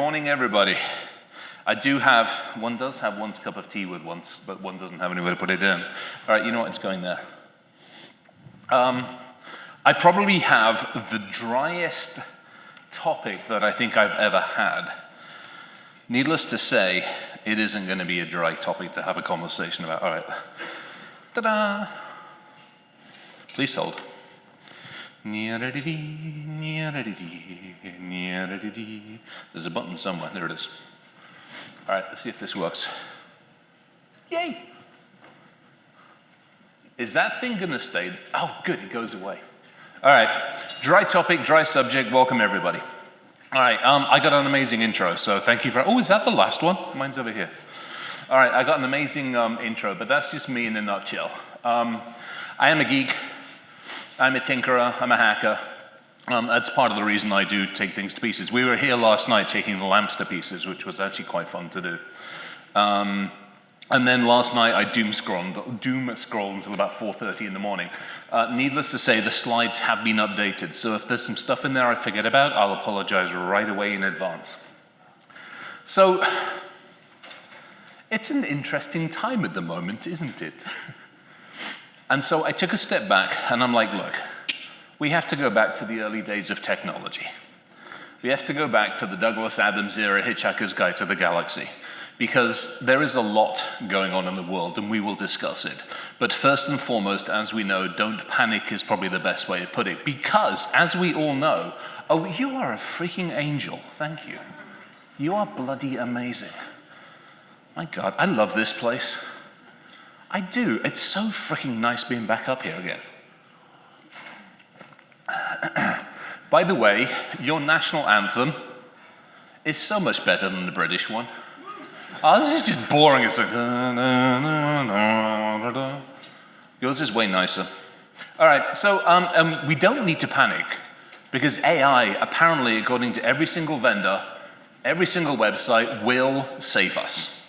morning, everybody. One does have one's cup of tea with once, but one doesn't have anywhere to put it in. All right, you know what, it's going there. I probably have the driest topic that I think I've ever had. Needless to say, it isn't going to be a dry topic to have a conversation about. All right. Ta-da! Please hold. There's a button somewhere. There it is. All right, let's see if this works. Yay! Is that thing going to stay? Oh, good, it goes away. All right, dry topic, dry subject. Welcome, everybody. All right, I got an amazing intro, so thank you for... Oh, is that the last one? Mine's over here. All right, I got an amazing intro, but that's just me in a nutshell. I am a geek. I'm a tinkerer. I'm a hacker. That's part of the reason I do take things to pieces. We were here last night taking the lamps to pieces, which was actually quite fun to do. And then last night I doom scrolled until about 4:30 in the morning. Needless to say, the slides have been updated. So if there's some stuff in there I forget about, I'll apologize right away in advance. So it's an interesting time at the moment, isn't it? And so I took a step back and I'm like, look, we have to go back to the early days of technology. We have to go back to the Douglas Adams era Hitchhiker's Guide to the Galaxy, because there is a lot going on in the world and we will discuss it. But first and foremost, as we know, don't panic is probably the best way to put it, because as we all know, oh, you are a freaking angel, thank you. You are bloody amazing. My God, I love this place. I do. It's so freaking nice being back up here again. By the way, your national anthem is so much better than the British one. Oh, this is just boring. It's like... Yours is way nicer. All right, so we don't need to panic, because AI, apparently, according to every single vendor, every single website, will save us.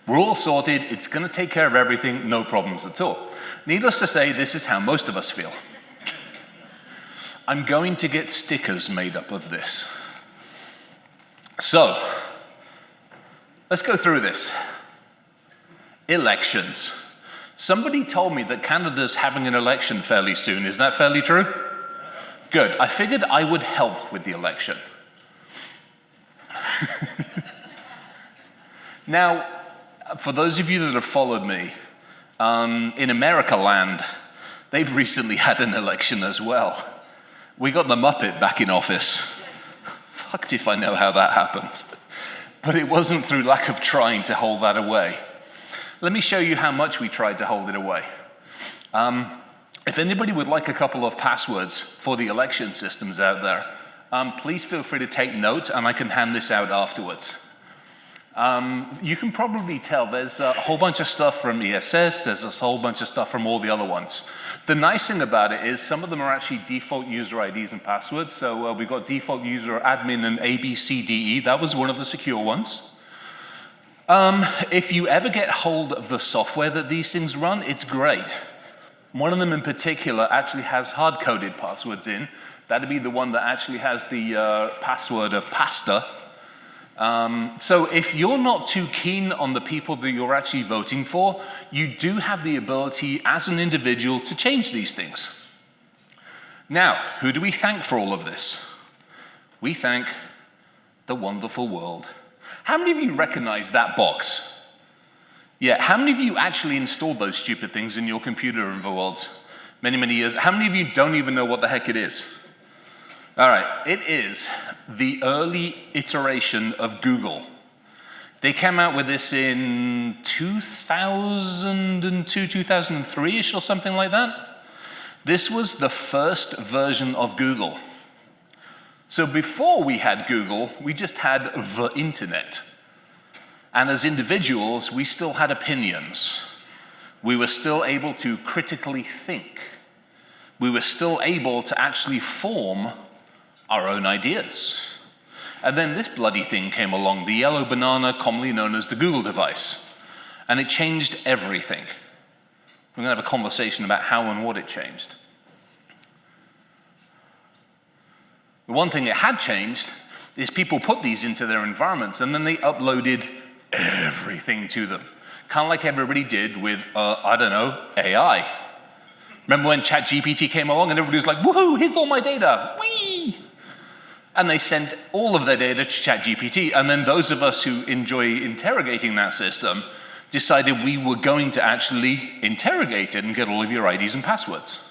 We're all sorted, it's going to take care of everything, no problems at all. Needless to say, this is how most of us feel. I'm going to get stickers made up of this. So, let's go through this. Elections. Somebody told me that Canada's having an election fairly soon. Is that fairly true? Good. I figured I would help with the election. Now, for those of you that have followed me, in America land, they've recently had an election as well. We got the Muppet back in office. Fucked if I know how that happened. But it wasn't through lack of trying to hold that away. Let me show you how much we tried to hold it away. If anybody would like a couple of passwords for the election systems out there, please feel free to take notes and I can hand this out afterwards. You can probably tell there's a whole bunch of stuff from ESS, there's a whole bunch of stuff from all the other ones. The nice thing about it is some of them are actually default user IDs and passwords. So we've got default user admin and ABCDE. That was one of the secure ones. If you ever get hold of the software that these things run, it's great. One of them in particular actually has hard-coded passwords in. That'd be the one that actually has the password of pasta. So if you're not too keen on the people that you're actually voting for, you do have the ability as an individual to change these things. Now, who do we thank for all of this? We thank the wonderful world. How many of you recognize that box? Yeah, how many of you actually installed those stupid things in your computer over the world many, many years? How many of you don't even know what the heck it is? All right, it is the early iteration of Google. They came out with this in 2002, 2003-ish or something like that. This was the first version of Google. So before we had Google, we just had the internet. And as individuals, we still had opinions. We were still able to critically think. We were still able to actually form our own ideas. And then this bloody thing came along, the yellow banana, commonly known as the Google device. And it changed everything. We're going to have a conversation about how and what it changed. The one thing it had changed is people put these into their environments and then they uploaded everything to them. Kind of like everybody did with, I don't know, AI. Remember when ChatGPT came along and everybody was like, woohoo, here's all my data, whee! And they sent all of their data to ChatGPT, and then those of us who enjoy interrogating that system decided we were going to actually interrogate it and get all of your IDs and passwords.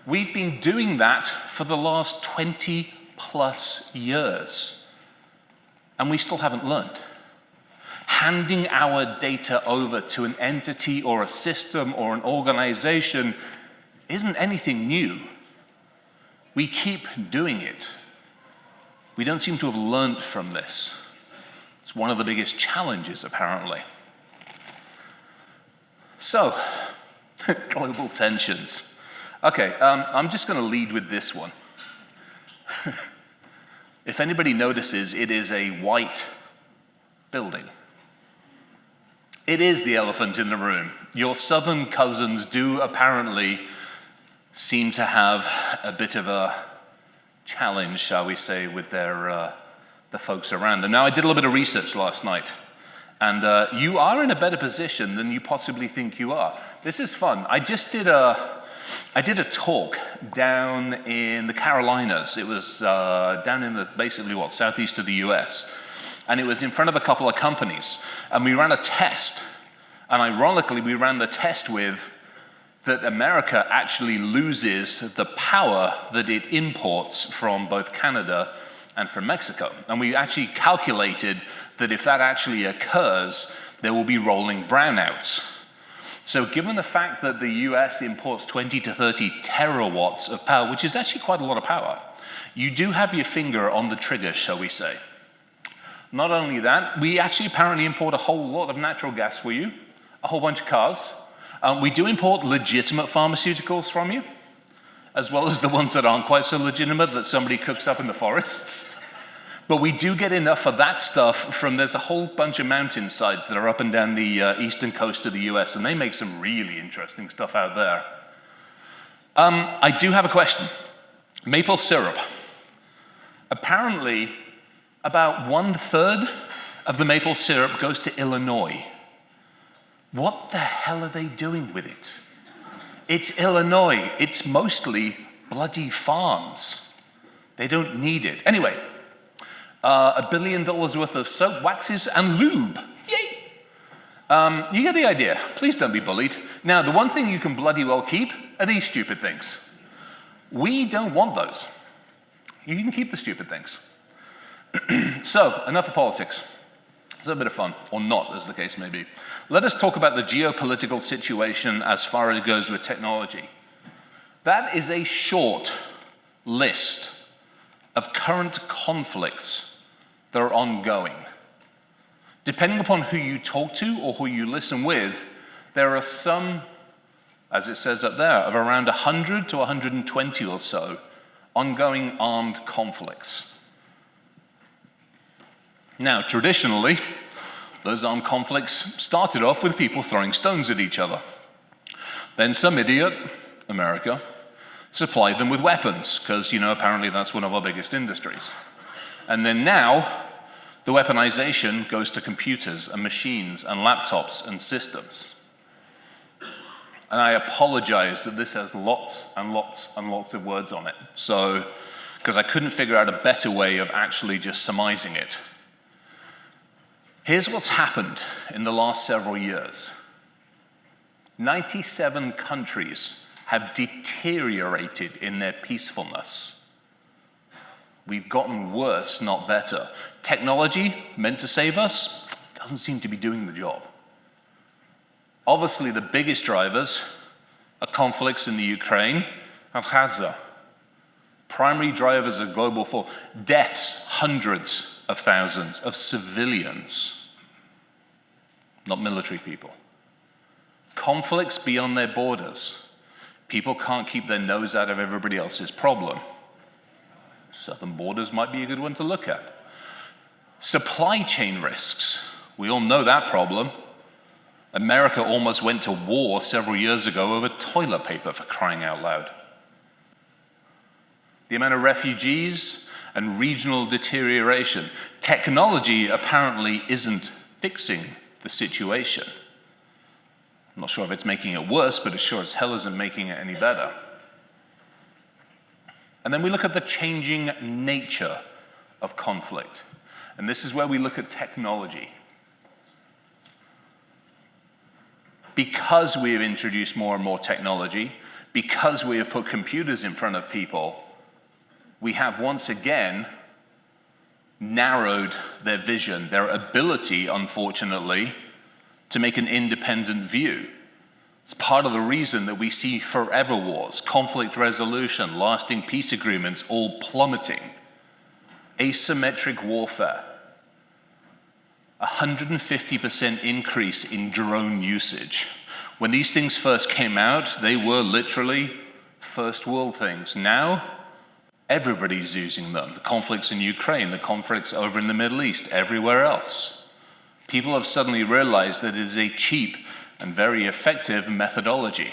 We've been doing that for the last 20 plus years, and we still haven't learned. Handing our data over to an entity or a system or an organization isn't anything new. We keep doing it. We don't seem to have learned from this. It's one of the biggest challenges, apparently. So, global tensions. Okay, I'm just going to lead with this one. If anybody notices, it is a white building. It is the elephant in the room. Your southern cousins do apparently seem to have a bit of a challenge, shall we say, with their the folks around them. Now, I did a little bit of research last night, and you are in a better position than you possibly think you are. This is fun. I did a talk down in the Carolinas. It was down in the basically southeast of the US, and it was in front of a couple of companies, and we ran a test. And ironically, we ran the test with that America actually loses the power that it imports from both Canada and from Mexico. And we actually calculated that if that actually occurs, there will be rolling brownouts. So given the fact that the US imports 20 to 30 terawatts of power, which is actually quite a lot of power, you do have your finger on the trigger, shall we say. Not only that, we actually apparently import a whole lot of natural gas for you, a whole bunch of cars. We do import legitimate pharmaceuticals from you, as well as the ones that aren't quite so legitimate that somebody cooks up in the forests. But we do get enough of that stuff from, there's a whole bunch of mountainsides that are up and down the eastern coast of the US, and they make some really interesting stuff out there. I do have a question. Maple syrup. Apparently, about 1/3 of the maple syrup goes to Illinois. What the hell are they doing with it? It's Illinois. It's mostly bloody farms. They don't need it. Anyway, $1 billion worth of soap, waxes, and lube. Yay! You get the idea. Please don't be bullied. Now, the one thing you can bloody well keep are these stupid things. We don't want those. You can keep the stupid things. So, enough of politics. It's a bit of fun, or not, as the case may be. Let us talk about the geopolitical situation as far as it goes with technology. That is a short list of current conflicts that are ongoing. Depending upon who you talk to or who you listen with, there are some, as it says up there, of around 100 to 120 or so ongoing armed conflicts. Now, traditionally, those armed conflicts started off with people throwing stones at each other. Then some idiot, America, supplied them with weapons, because, apparently that's one of our biggest industries. And then now, the weaponization goes to computers and machines and laptops and systems. And I apologize that this has lots and lots and lots of words on it. So, because I couldn't figure out a better way of actually just surmising it. Here's what's happened in the last several years. 97 countries have deteriorated in their peacefulness. We've gotten worse, not better. Technology, meant to save us, doesn't seem to be doing the job. Obviously, the biggest drivers are conflicts in the Ukraine and Gaza. Primary drivers of global fall, deaths, hundreds of thousands of civilians, not military people. Conflicts beyond their borders. People can't keep their nose out of everybody else's problem. Southern borders might be a good one to look at. Supply chain risks. We all know that problem. America almost went to war several years ago over toilet paper, for crying out loud. The amount of refugees and regional deterioration. Technology apparently isn't fixing the situation. I'm not sure if it's making it worse, but it sure as hell isn't making it any better. And then we look at the changing nature of conflict. And this is where we look at technology. Because we have introduced more and more technology, because we have put computers in front of people, we have once again narrowed their vision, their ability, unfortunately, to make an independent view. It's part of the reason that we see forever wars, conflict resolution, lasting peace agreements all plummeting. Asymmetric warfare. 150% increase in drone usage. When these things first came out, they were literally first world things. Now, everybody's using them. The conflicts in Ukraine, the conflicts over in the Middle East, everywhere else. People have suddenly realized that it is a cheap and very effective methodology.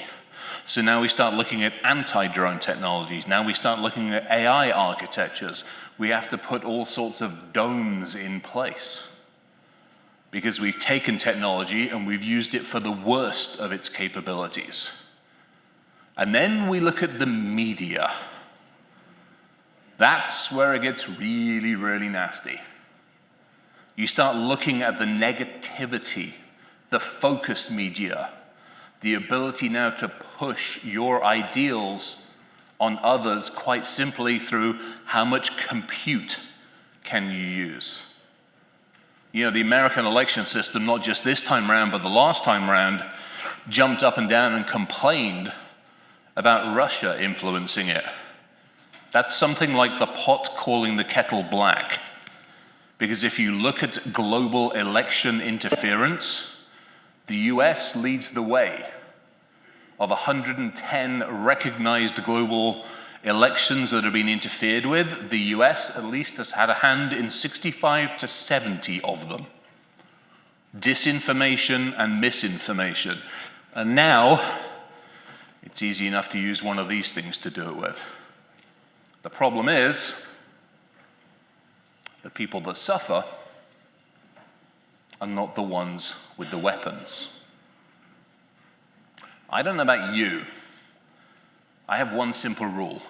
So now we start looking at anti-drone technologies. Now we start looking at AI architectures. We have to put all sorts of domes in place because we've taken technology and we've used it for the worst of its capabilities. And then we look at the media. That's where it gets really, really nasty. You start looking at the negativity, the focused media, the ability now to push your ideals on others quite simply through how much compute can you use. You know, the American election system, not just this time around, but the last time around, jumped up and down and complained about Russia influencing it. That's something like the pot calling the kettle black. Because if you look at global election interference, the US leads the way. Of 110 recognized global elections that have been interfered with, the US at least has had a hand in 65 to 70 of them. Disinformation and misinformation. And now, it's easy enough to use one of these things to do it with. The problem is, the people that suffer are not the ones with the weapons. I don't know about you. I have one simple rule.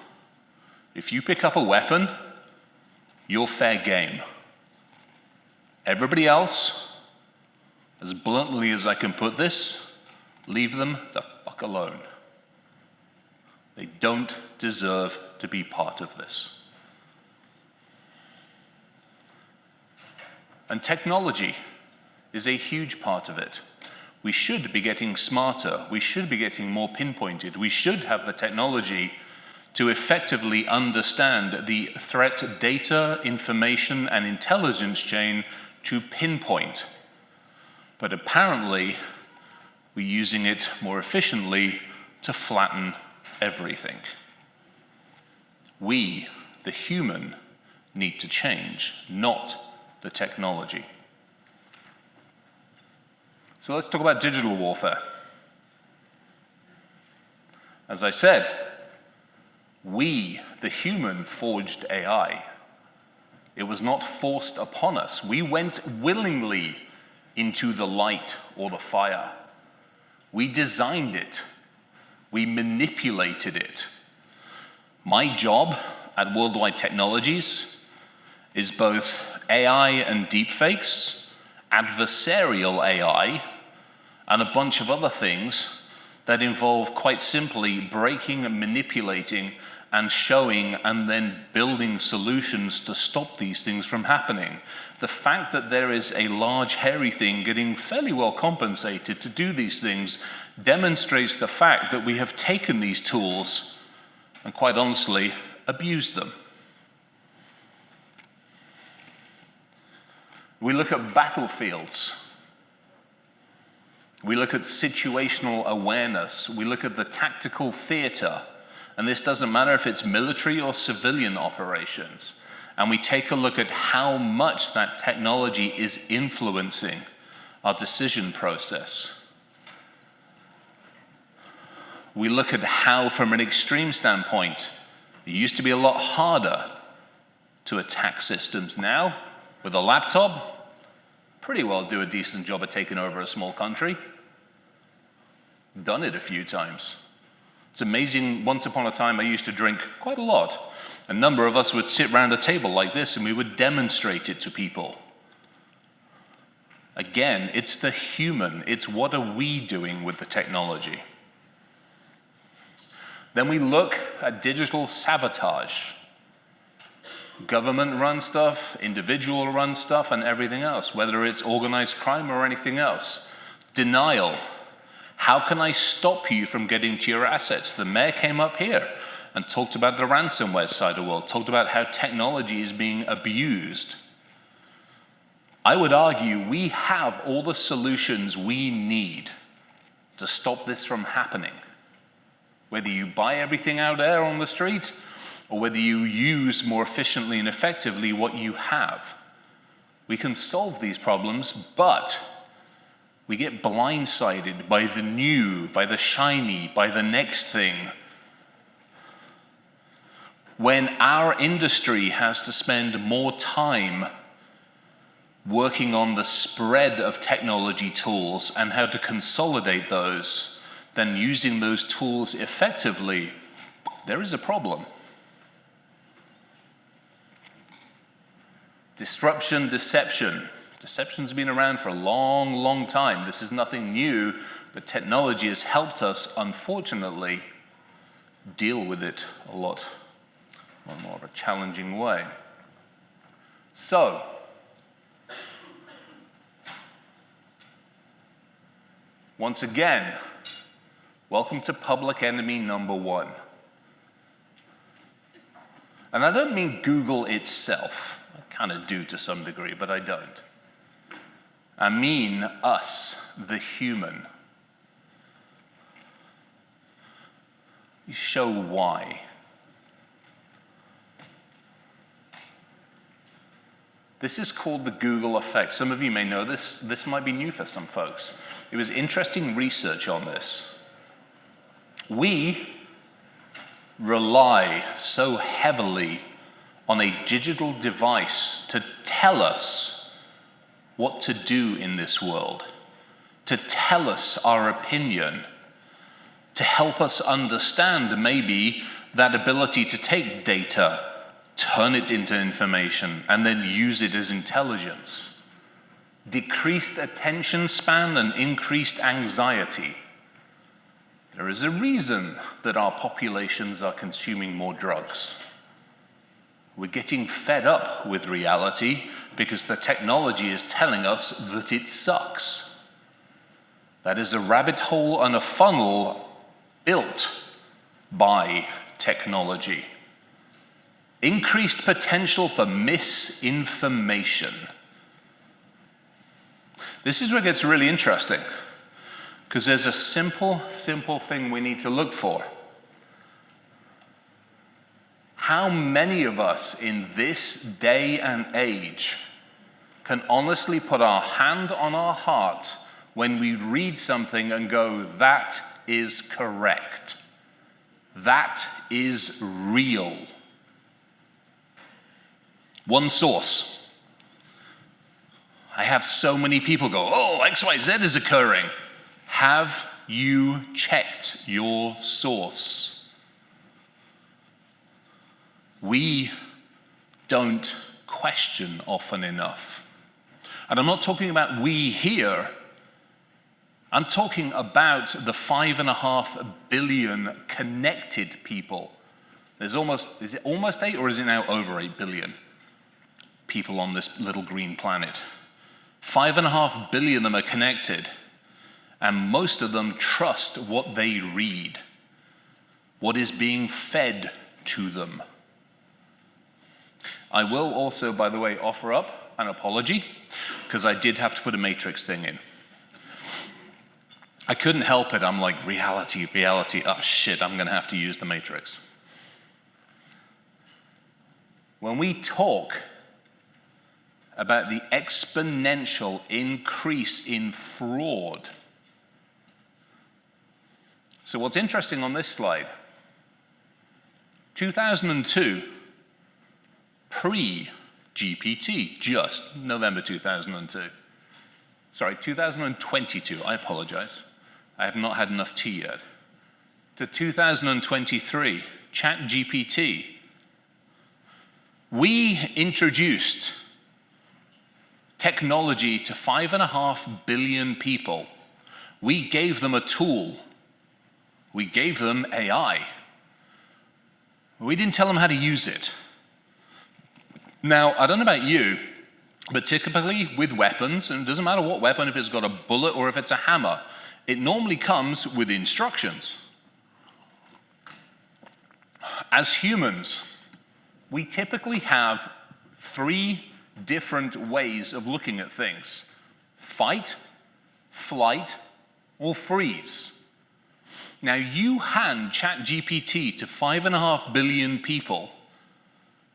If you pick up a weapon, you're fair game. Everybody else, as bluntly as I can put this, leave them the fuck alone. They don't deserve to be part of this. And technology is a huge part of it. We should be getting smarter. We should be getting more pinpointed. We should have the technology to effectively understand the threat data, information, and intelligence chain to pinpoint. But apparently, we're using it more efficiently to flatten everything. We, the human, need to change, not the technology. So let's talk about digital warfare. As I said, we, the human, forged AI. It was not forced upon us. We went willingly into the light or the fire. We designed it. We manipulated it. My job at Worldwide Technologies is both AI and deepfakes, adversarial AI, and a bunch of other things that involve quite simply breaking and manipulating and showing and then building solutions to stop these things from happening. The fact that there is a large hairy thing getting fairly well compensated to do these things demonstrates the fact that we have taken these tools and quite honestly abused them. We look at battlefields. We look at situational awareness. We look at the tactical theater. And this doesn't matter if it's military or civilian operations. And we take a look at how much that technology is influencing our decision process. We look at how, from an extreme standpoint, it used to be a lot harder to attack systems now with a laptop, pretty well do a decent job of taking over a small country. Done it a few times. It's amazing, once upon a time I used to drink quite a lot. A number of us would sit around a table like this and we would demonstrate it to people. Again, it's the human, it's what are we doing with the technology. Then we look at digital sabotage. Government-run stuff, individual-run stuff, and everything else, whether it's organized crime or anything else. Denial. How can I stop you from getting to your assets? The mayor came up here and talked about the ransomware side of the world, talked about how technology is being abused. I would argue we have all the solutions we need to stop this from happening. Whether you buy everything out there on the street, or whether you use more efficiently and effectively what you have. We can solve these problems, but we get blindsided by the new, by the shiny, by the next thing. When our industry has to spend more time working on the spread of technology tools and how to consolidate those than using those tools effectively, there is a problem. Disruption, deception. Deception's been around for a long, long time. This is nothing new, but technology has helped us, unfortunately, deal with it a lot more of a challenging way. So, once again, welcome to public enemy number one. And I don't mean Google itself. I kind of do to some degree, but I don't. I mean us, the human. You show why. This is called the Google effect. Some of you may know this. This might be new for some folks. It was interesting research on this. We rely so heavily on a digital device to tell us what to do in this world, to tell us our opinion, to help us understand maybe that ability to take data, turn it into information, and then use it as intelligence. Decreased attention span and increased anxiety. There is a reason that our populations are consuming more drugs. We're getting fed up with reality because the technology is telling us that it sucks. That is a rabbit hole and a funnel built by technology. Increased potential for misinformation. This is where it gets really interesting, because there's a simple thing we need to look for. How many of us in this day and age can honestly put our hand on our heart when we read something and go, that is correct. That is real. One source. I have so many people go, oh, XYZ is occurring. Have you checked your source? We don't question often enough. And I'm not talking about we here. I'm talking about the 5.5 billion connected people. Is it almost 8 or is it now over 8 billion people on this little green planet? 5.5 billion of them are connected, and most of them trust what they read, what is being fed to them. I will also, by the way, offer up an apology, because I did have to put a matrix thing in. I couldn't help it. I'm like, reality. Oh shit, I'm going to have to use the matrix. When we talk about the exponential increase in fraud. So what's interesting on this slide, 2002, pre-GPT, just November 2002. Sorry, 2022, I apologize. I have not had enough tea yet. To 2023, ChatGPT. We introduced technology to 5.5 billion people. We gave them a tool. We gave them AI. We didn't tell them how to use it. Now, I don't know about you, but typically with weapons, and it doesn't matter what weapon, if it's got a bullet or if it's a hammer, it normally comes with instructions. As humans, we typically have 3 different ways of looking at things: fight, flight, or freeze. Now, you hand ChatGPT to 5.5 billion people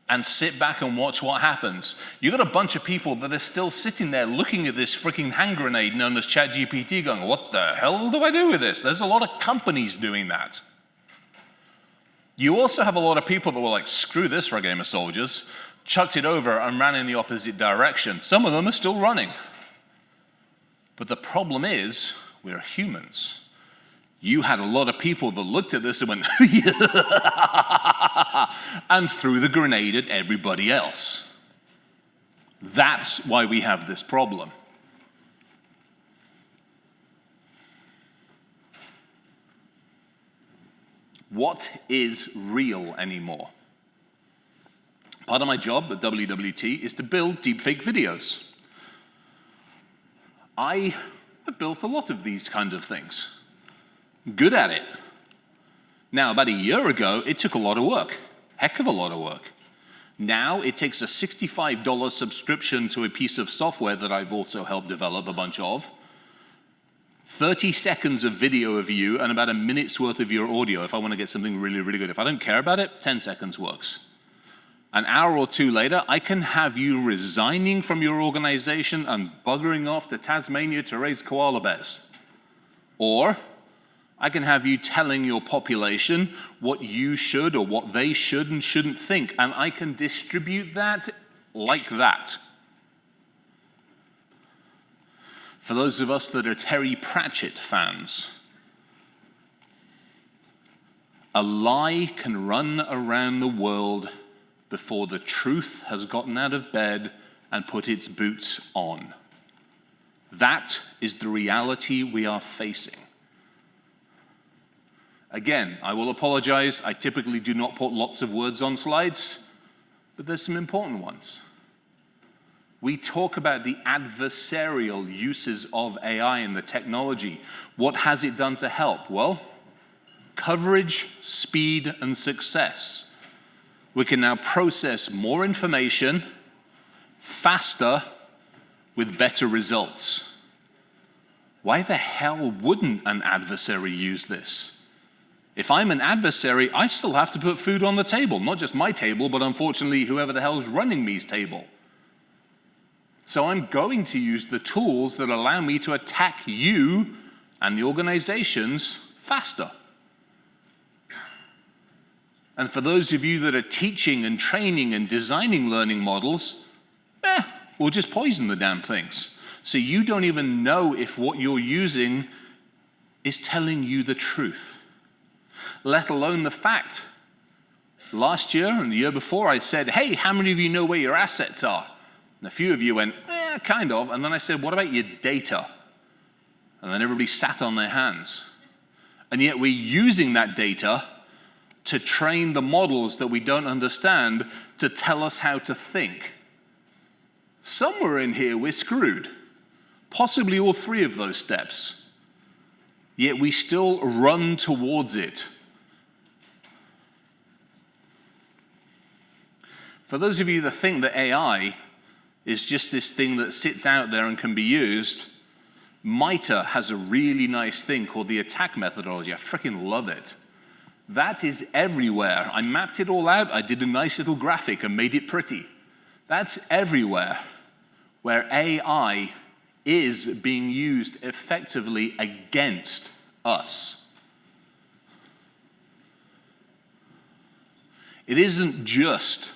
and sit back and watch what happens. You got a bunch of people that are still sitting there looking at this freaking hand grenade known as ChatGPT going, what the hell do I do with this? There's a lot of companies doing that. You also have a lot of people that were like, screw this for a game of soldiers, chucked it over and ran in the opposite direction. Some of them are still running. But the problem is, we're humans. You had a lot of people that looked at this and went, and threw the grenade at everybody else. That's why we have this problem. What is real anymore? Part of my job at WWT is to build deepfake videos. I have built a lot of these kinds of things. Good at it. Now, about a year ago, it took a lot of work. Heck of a lot of work. Now, it takes a $65 subscription to a piece of software that I've also helped develop a bunch of, 30 seconds of video of you, and about a minute's worth of your audio if I want to get something really, really good. If I don't care about it, 10 seconds works. An hour or two later, I can have you resigning from your organization and buggering off to Tasmania to raise koala bears. Or I can have you telling your population what you should or what they should and shouldn't think, and I can distribute that like that. For those of us that are Terry Pratchett fans, a lie can run around the world before the truth has gotten out of bed and put its boots on. That is the reality we are facing. Again, I will apologize. I typically do not put lots of words on slides, but there's some important ones. We talk about the adversarial uses of AI and the technology. What has it done to help? Well, coverage, speed, and success. We can now process more information faster with better results. Why the hell wouldn't an adversary use this? If I'm an adversary, I still have to put food on the table, not just my table, but unfortunately whoever the hell's running me's table. So I'm going to use the tools that allow me to attack you and the organizations faster. And for those of you that are teaching and training and designing learning models, we'll just poison the damn things. So you don't even know if what you're using is telling you the truth. Let alone the fact. Last year and the year before, I said, hey, how many of you know where your assets are? And a few of you went, kind of. And then I said, what about your data? And then everybody sat on their hands. And yet we're using that data to train the models that we don't understand to tell us how to think. Somewhere in here, we're screwed. Possibly all 3 of those steps. Yet we still run towards it. For those of you that think that AI is just this thing that sits out there and can be used, MITRE has a really nice thing called the attack methodology. I freaking love it. That is everywhere. I mapped it all out. I did a nice little graphic and made it pretty. That's everywhere where AI is being used effectively against us. It isn't just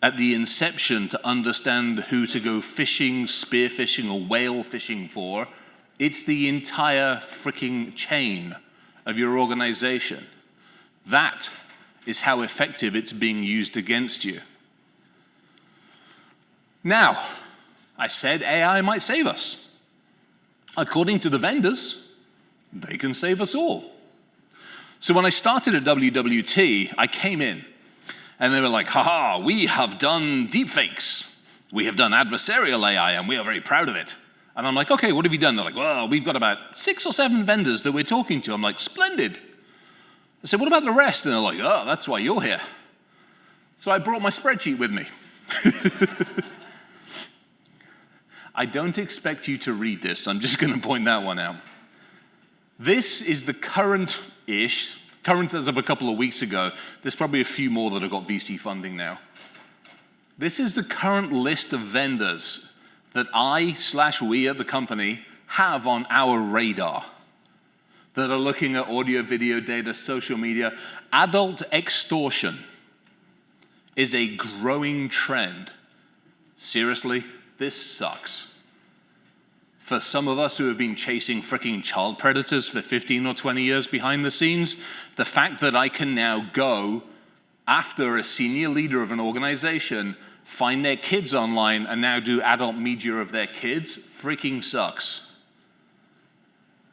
at the inception to understand who to go fishing, spear fishing, or whale fishing for. It's the entire freaking chain of your organization. That is how effective it's being used against you. Now, I said AI might save us. According to the vendors, they can save us all. So when I started at WWT, I came in, and they were like, haha, we have done deepfakes. We have done adversarial AI, and we are very proud of it. And I'm like, okay, what have you done? They're like, well, we've got about 6 or 7 vendors that we're talking to. I'm like, splendid. I said, what about the rest? And they're like, oh, that's why you're here. So I brought my spreadsheet with me. I don't expect you to read this. I'm just going to point that one out. This is the current as of a couple of weeks ago. There's probably a few more that have got VC funding now. This is the current list of vendors that we at the company have on our radar that are looking at audio, video, data, social media. Adult extortion is a growing trend. Seriously, this sucks. For some of us who have been chasing freaking child predators for 15 or 20 years behind the scenes, the fact that I can now go after a senior leader of an organization, find their kids online, and now do adult media of their kids, freaking sucks.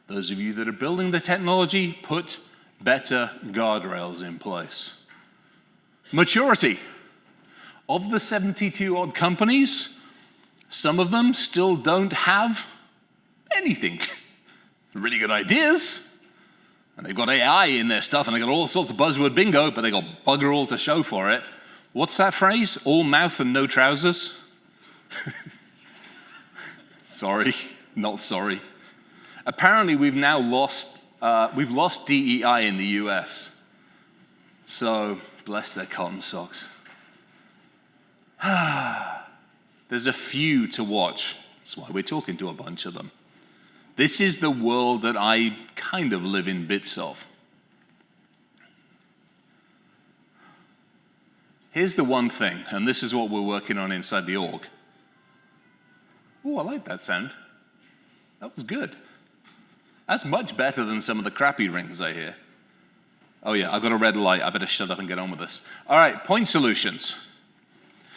Those of you that are building the technology, put better guardrails in place. Maturity. Of the 72 odd companies, some of them still don't have anything. Really good ideas, and they've got AI in their stuff, and they've got all sorts of buzzword bingo, but they got bugger all to show for it. What's that phrase? All mouth and no trousers? Sorry, not sorry. Apparently, we've now lost DEI in the US. So, bless their cotton socks. There's a few to watch. That's why we're talking to a bunch of them. This is the world that I kind of live in bits of. Here's the one thing, and this is what we're working on inside the org. Oh, I like that sound. That was good. That's much better than some of the crappy rings I hear. Oh yeah, I've got a red light. I better shut up and get on with this. All right, point solutions.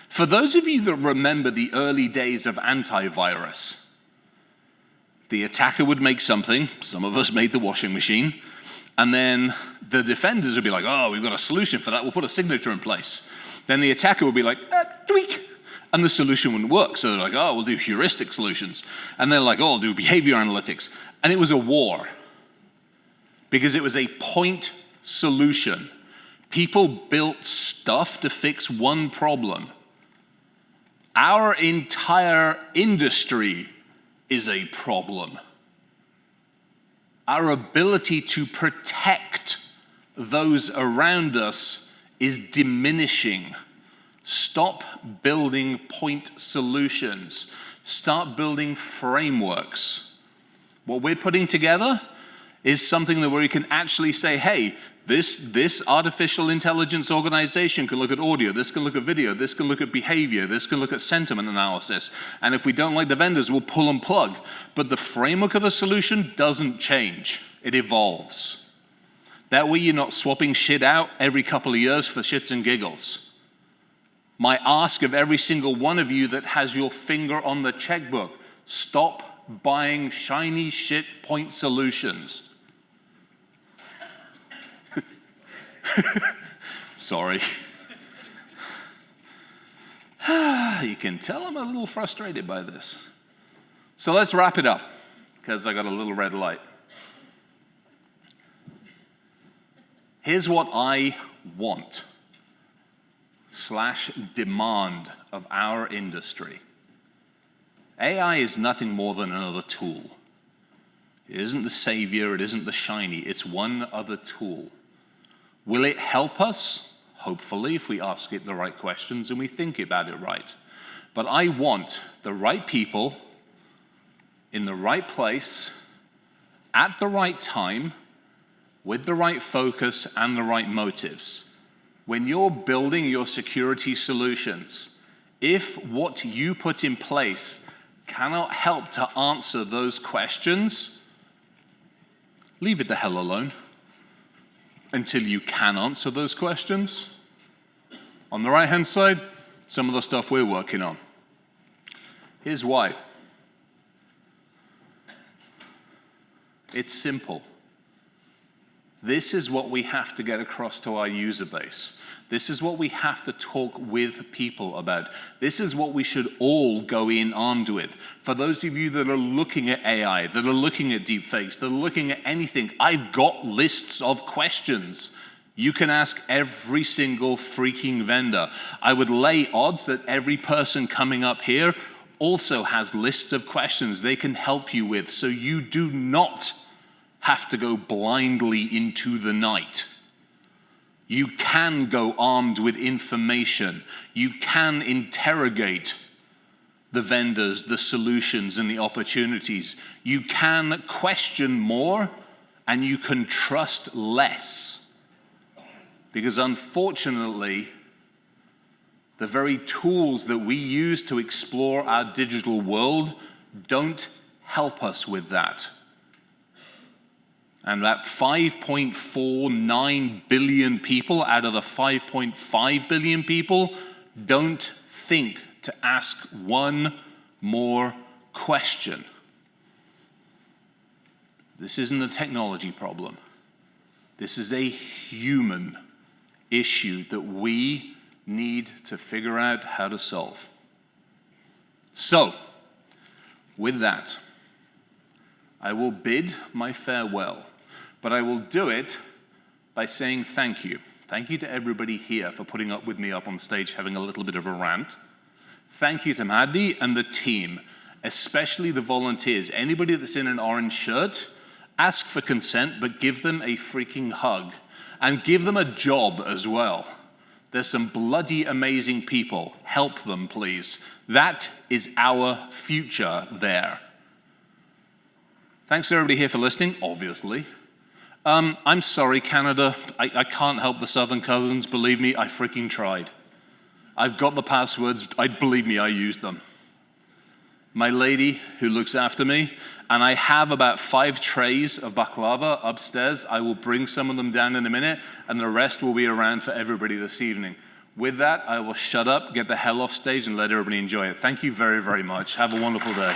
For those of you that remember the early days of antivirus, the attacker would make something, some of us made the washing machine, and then the defenders would be like, oh, we've got a solution for that, we'll put a signature in place. Then the attacker would be like, tweak, and the solution wouldn't work. So they're like, oh, we'll do heuristic solutions. And they're like, oh, we'll do behavior analytics. And it was a war, because it was a point solution. People built stuff to fix one problem. Our entire industry is a problem. Our ability to protect those around us is diminishing. Stop building point solutions. Start building frameworks. What we're putting together is something that where we can actually say, hey, this artificial intelligence organization can look at audio, this can look at video, this can look at behavior, this can look at sentiment analysis. And if we don't like the vendors, we'll pull and plug. But the framework of the solution doesn't change. It evolves. That way you're not swapping shit out every couple of years for shits and giggles. My ask of every single one of you that has your finger on the checkbook, stop buying shiny shit point solutions. Sorry. You can tell I'm a little frustrated by this. So let's wrap it up, because I got a little red light. Here's what I want / demand of our industry. AI is nothing more than another tool. It isn't the savior, it isn't the shiny, it's one other tool. Will it help us? Hopefully, if we ask it the right questions and we think about it right. But I want the right people in the right place, at the right time, with the right focus and the right motives. When you're building your security solutions, if what you put in place cannot help to answer those questions, leave it the hell alone until you can answer those questions. On the right-hand side, some of the stuff we're working on. Here's why. It's simple. This is what we have to get across to our user base. This is what we have to talk with people about. This is what we should all go in armed with. For those of you that are looking at AI, that are looking at deepfakes, that are looking at anything, I've got lists of questions. You can ask every single freaking vendor. I would lay odds that every person coming up here also has lists of questions they can help you with, so you do not have to go blindly into the night. You can go armed with information. You can interrogate the vendors, the solutions, and the opportunities. You can question more, and you can trust less. Because unfortunately, the very tools that we use to explore our digital world don't help us with that. And that 5.49 billion people out of the 5.5 billion people don't think to ask one more question. This isn't a technology problem. This is a human issue that we need to figure out how to solve. So, with that, I will bid my farewell, but I will do it by saying thank you. Thank you to everybody here for putting up with me up on stage having a little bit of a rant. Thank you to Mahdi and the team, especially the volunteers. Anybody that's in an orange shirt, ask for consent, but give them a freaking hug. And give them a job as well. There's some bloody amazing people. Help them, please. That is our future there. Thanks to everybody here for listening, obviously. I'm sorry, Canada. I can't help the Southern Cousins. Believe me, I freaking tried. I've got the passwords. Believe me, I used them. My lady who looks after me, and I have about 5 trays of baklava upstairs. I will bring some of them down in a minute, and the rest will be around for everybody this evening. With that, I will shut up, get the hell off stage, and let everybody enjoy it. Thank you very, very much. Have a wonderful day.